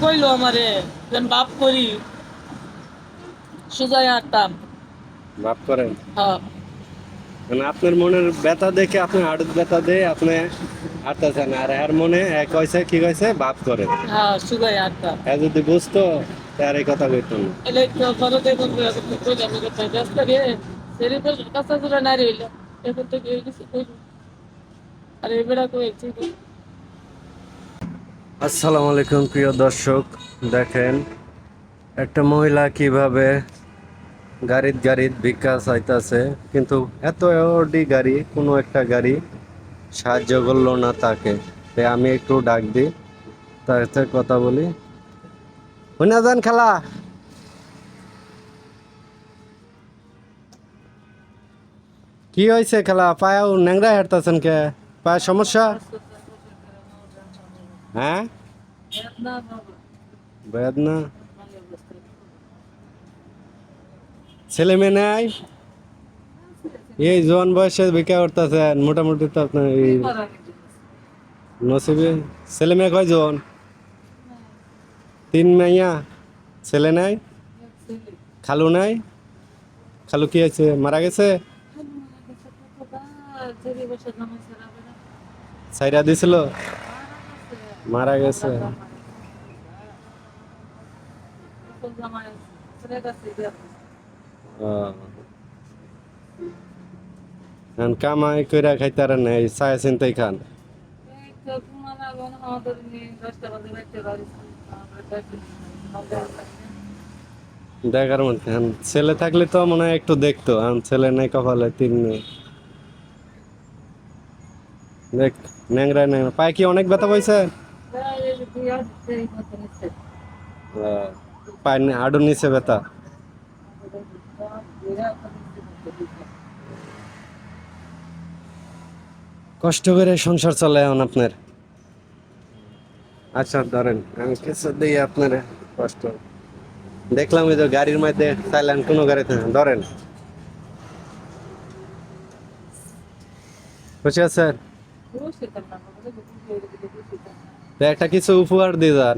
কইলো আমারে যেন বাপ করি সোজাই হাঁটতাম। ভাব করেন হ্যাঁ মানে আপনার মনের ব্যথা দেখে আপনি হাড়ুর ব্যথা দিয়ে আপনি হাঁটতেছেন, আর এর মনে কইছে কি কইছে ভাব করে। হ্যাঁ সোজাই হাঁটতাম। যদি বুঝতো তার এই কথা কইতো না। এলে তো বড় দেখুন কইলাম কথা ব্যস্ত রে সেরি তো কাঁচা চুলা নারী হইলো এখন তো কেউ কিছু কইলো আর এবেলা কইছি। আসসালামু আলাইকুম প্রিয় দর্শক, দেখেন একটা মহিলা কিভাবে গাড়িত গাড়িত ভিক্ষা চাইতেছে, কিন্তু এত অডি গাড়ি কোনো একটা গাড়ি সাহায্য করলো না তাকে। তাই আমি একটু ডাক দিই, তার সাথে কথা বলি। শুনে যান খেলা, কি হয়েছে খেলা? পায়েও ন্যাংরা হাঁটতেছেন কে? পায়ের সমস্যা? হ্যাঁ, বেদনা। ছেলে মেয়ে নাই? এই জোয়ান বয়সে ভিক্ষা করতেছেন, মোটামুটি তো আপনার এই নসিবে। ছেলে মেয়ে কয়জন? তিন মাইয়া। ছেলে নাই? খালু নাই? খালু কি হয়েছে, মারা গেছে? সাইরা দিছিল, মারা গেছে। কামাই কইরা খাইতারেন না, এই চায় চিন্তাই খান। দেখার মধ্যে ছেলে থাকলে তো মনে হয় একটু দেখতো, ছেলে নাই কপালে, তিন মেয়ে। দেখ, ন্যাংরা ন্যাংরা পায়ে কি অনেক ব্যথা পাইছে? পায়ে হাডুর নিচে ব্যথা। কষ্ট করে সংসার চলে এখন আপনার। আচ্ছা ধরেন আমি কিছু দিই আপনার, কষ্ট দেখলাম এই যে গাড়ির মধ্যে চাইলেন কোনো গাড়িতে ধরেন। খুশি আছেন? তো একটা কিছু উপহার দিয়ে যান।